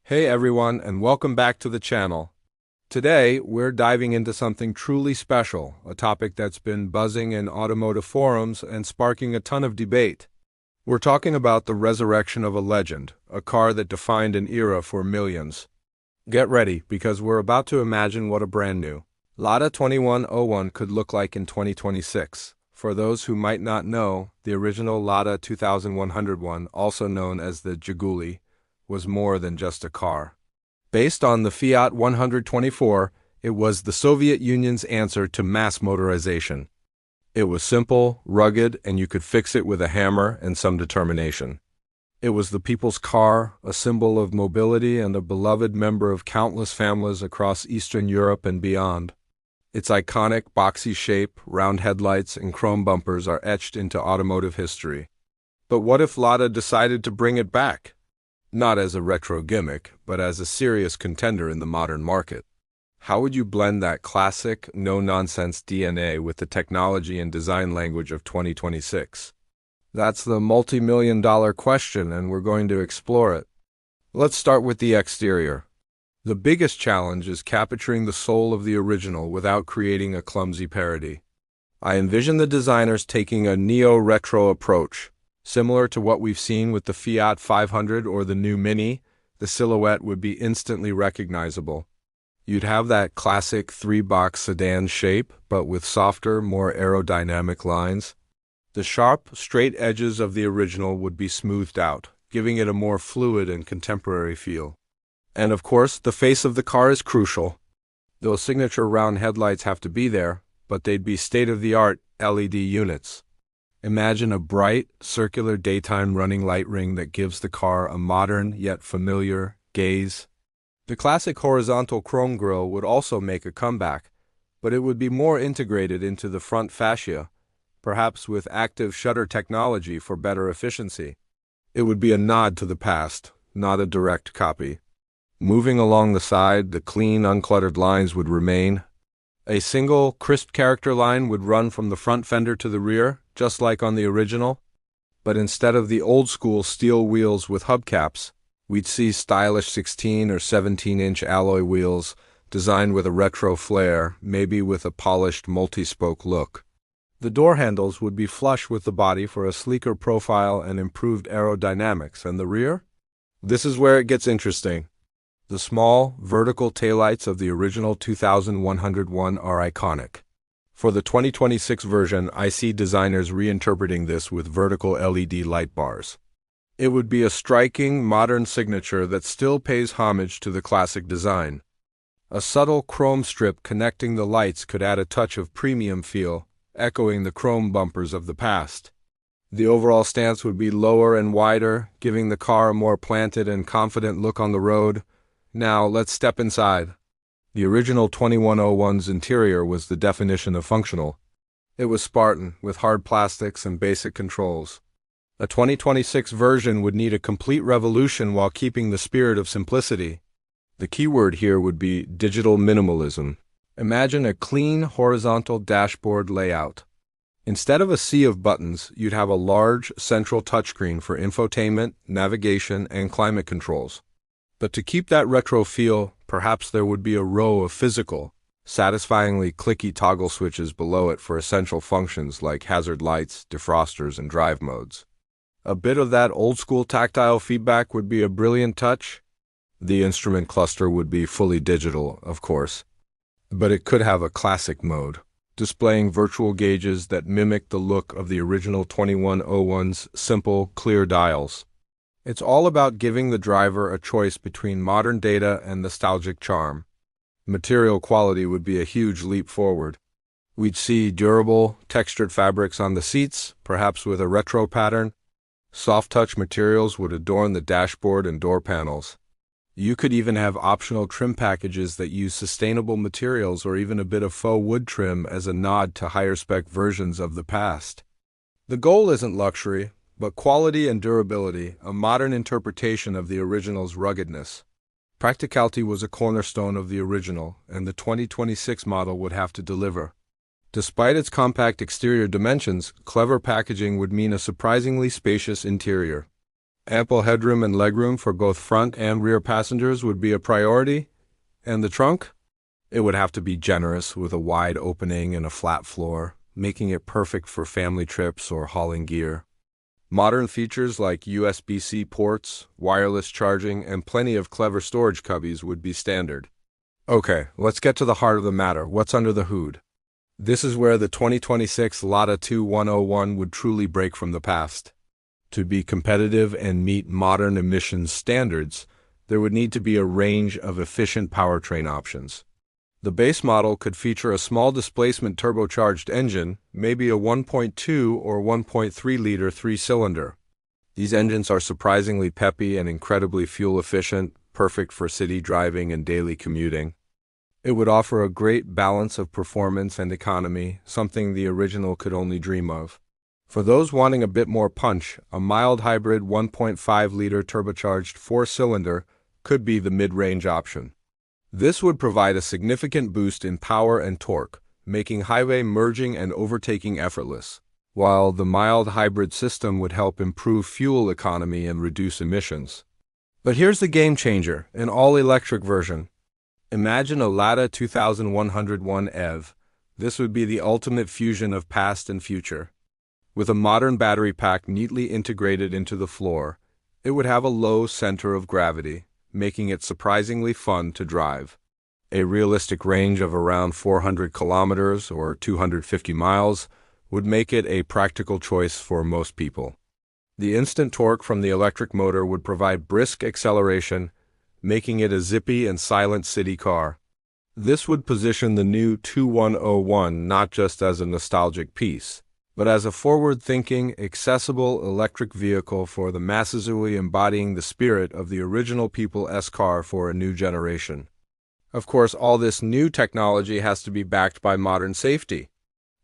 Hey everyone, and welcome back to the channel. Today, we're diving into something truly special, a topic that's been buzzing in automotive forums and sparking a ton of debate. We're talking about the resurrection of a legend, a car that defined an era for millions. Get ready, because we're about to imagine what a brand new Lada 2101 could look like in 2026. For those who might not know, the original Lada 2101, also known as the Jiguli, was more than just a car. Based on the Fiat 124, it was the Soviet Union's answer to mass motorization. It was simple, rugged, and you could fix it with a hammer and some determination. It was the people's car, a symbol of mobility and a beloved member of countless families across Eastern Europe and beyond. Its iconic, boxy shape, round headlights, and chrome bumpers are etched into automotive history. But what if Lada decided to bring it back? Not as a retro gimmick, but as a serious contender in the modern market. How would you blend that classic, no-nonsense DNA with the technology and design language of 2026? That's the multi-million-dollar question, and we're going to explore it. Let's start with the exterior. The biggest challenge is capturing the soul of the original without creating a clumsy parody. I envision the designers taking a neo-retro approach. Similar to what we've seen with the Fiat 500 or the new Mini, the silhouette would be instantly recognizable. You'd have that classic three-box sedan shape, but with softer, more aerodynamic lines. The sharp, straight edges of the original would be smoothed out, giving it a more fluid and contemporary feel. And of course, the face of the car is crucial. Those signature round headlights have to be there, but they'd be state-of-the-art LED units. Imagine a bright, circular daytime running light ring that gives the car a modern yet familiar gaze. The classic horizontal chrome grille would also make a comeback, but it would be more integrated into the front fascia, perhaps with active shutter technology for better efficiency. It would be a nod to the past, not a direct copy. Moving along the side, the clean, uncluttered lines would remain. A single, crisp character line would run from the front fender to the rear, just like on the original, but instead of the old-school steel wheels with hubcaps, we'd see stylish 16 or 17-inch alloy wheels designed with a retro flair, maybe with a polished multi-spoke look. The door handles would be flush with the body for a sleeker profile and improved aerodynamics, and the rear? This is where it gets interesting. The small, vertical taillights of the original 2101 are iconic. For the 2026 version, I see designers reinterpreting this with vertical LED light bars. It would be a striking, modern signature that still pays homage to the classic design. A subtle chrome strip connecting the lights could add a touch of premium feel, echoing the chrome bumpers of the past. The overall stance would be lower and wider, giving the car a more planted and confident look on the road. Now, let's step inside. The original 2101's interior was the definition of functional. It was Spartan, with hard plastics and basic controls. A 2026 version would need a complete revolution while keeping the spirit of simplicity. The keyword here would be digital minimalism. Imagine a clean, horizontal dashboard layout. Instead of a sea of buttons, you'd have a large, central touchscreen for infotainment, navigation, and climate controls. But to keep that retro feel, perhaps there would be a row of physical, satisfyingly clicky toggle switches below it for essential functions like hazard lights, defrosters, and drive modes. A bit of that old-school tactile feedback would be a brilliant touch. The instrument cluster would be fully digital, of course, but it could have a classic mode, displaying virtual gauges that mimic the look of the original 2101's simple, clear dials. It's all about giving the driver a choice between modern data and nostalgic charm. Material quality would be a huge leap forward. We'd see durable, textured fabrics on the seats, perhaps with a retro pattern. Soft-touch materials would adorn the dashboard and door panels. You could even have optional trim packages that use sustainable materials or even a bit of faux wood trim as a nod to higher-spec versions of the past. The goal isn't luxury, but quality and durability, a modern interpretation of the original's ruggedness. Practicality was a cornerstone of the original, and the 2026 model would have to deliver. Despite its compact exterior dimensions, clever packaging would mean a surprisingly spacious interior. Ample headroom and legroom for both front and rear passengers would be a priority. And the trunk? It would have to be generous with a wide opening and a flat floor, making it perfect for family trips or hauling gear. Modern features like USB-C ports, wireless charging, and plenty of clever storage cubbies would be standard. Okay, let's get to the heart of the matter. What's under the hood? This is where the 2026 Lada 2101 would truly break from the past. To be competitive and meet modern emissions standards, there would need to be a range of efficient powertrain options. The base model could feature a small displacement turbocharged engine, maybe a 1.2 or 1.3-liter three-cylinder. These engines are surprisingly peppy and incredibly fuel-efficient, perfect for city driving and daily commuting. It would offer a great balance of performance and economy, something the original could only dream of. For those wanting a bit more punch, a mild hybrid 1.5-liter turbocharged four-cylinder could be the mid-range option. This would provide a significant boost in power and torque, making highway merging and overtaking effortless, while the mild hybrid system would help improve fuel economy and reduce emissions. But here's the game changer, an all-electric version. Imagine a Lada 2101 EV. This would be the ultimate fusion of past and future. With a modern battery pack neatly integrated into the floor, it would have a low center of gravity, making it surprisingly fun to drive. A realistic range of around 400 kilometers or 250 miles would make it a practical choice for most people. The instant torque from the electric motor would provide brisk acceleration, making it a zippy and silent city car. This would position the new 2101 not just as a nostalgic piece, but as a forward-thinking, accessible electric vehicle for the masses, embodying the spirit of the original People-S car for a new generation. Of course, all this new technology has to be backed by modern safety.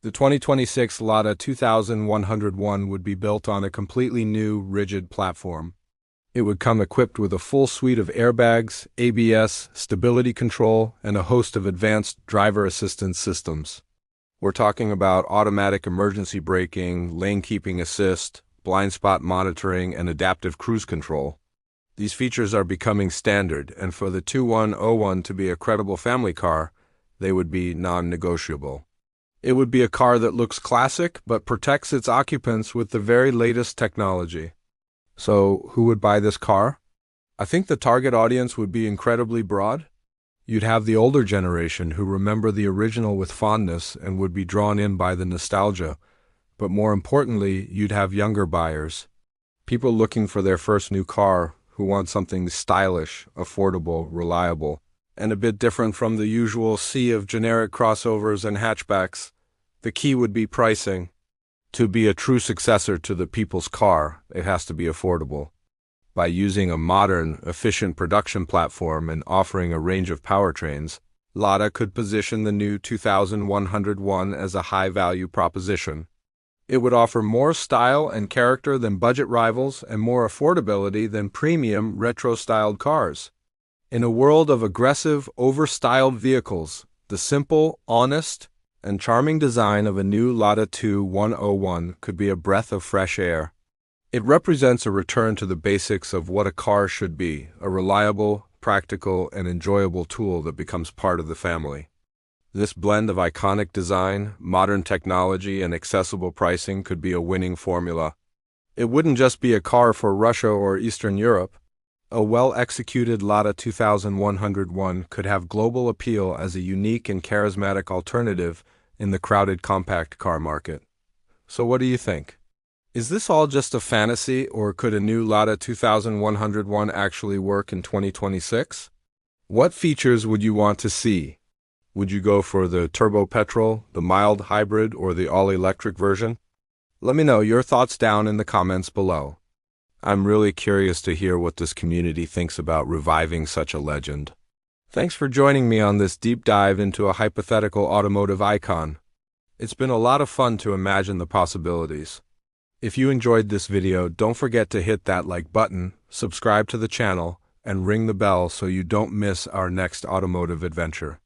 The 2026 Lada 2101 would be built on a completely new, rigid platform. It would come equipped with a full suite of airbags, ABS, stability control, and a host of advanced driver assistance systems. We're talking about automatic emergency braking, lane keeping assist, blind spot monitoring, and adaptive cruise control. These features are becoming standard, and for the 2101 to be a credible family car, they would be non-negotiable. It would be a car that looks classic but protects its occupants with the very latest technology. So, who would buy this car? I think the target audience would be incredibly broad. You'd have the older generation who remember the original with fondness and would be drawn in by the nostalgia. But more importantly, you'd have younger buyers. People looking for their first new car who want something stylish, affordable, reliable, and a bit different from the usual sea of generic crossovers and hatchbacks. The key would be pricing. To be a true successor to the people's car, it has to be affordable. By using a modern, efficient production platform and offering a range of powertrains, Lada could position the new 2101 as a high-value proposition. It would offer more style and character than budget rivals and more affordability than premium, retro-styled cars. In a world of aggressive, over-styled vehicles, the simple, honest, and charming design of a new Lada 2101 could be a breath of fresh air. It represents a return to the basics of what a car should be, a reliable, practical, and enjoyable tool that becomes part of the family. This blend of iconic design, modern technology, and accessible pricing could be a winning formula. It wouldn't just be a car for Russia or Eastern Europe. A well-executed Lada 2101 could have global appeal as a unique and charismatic alternative in the crowded compact car market. So what do you think? Is this all just a fantasy, or could a new Lada 2101 actually work in 2026? What features would you want to see? Would you go for the turbo petrol, the mild hybrid, or the all-electric version? Let me know your thoughts down in the comments below. I'm really curious to hear what this community thinks about reviving such a legend. Thanks for joining me on this deep dive into a hypothetical automotive icon. It's been a lot of fun to imagine the possibilities. If you enjoyed this video, don't forget to hit that like button, subscribe to the channel, and ring the bell so you don't miss our next automotive adventure.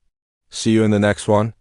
See you in the next one.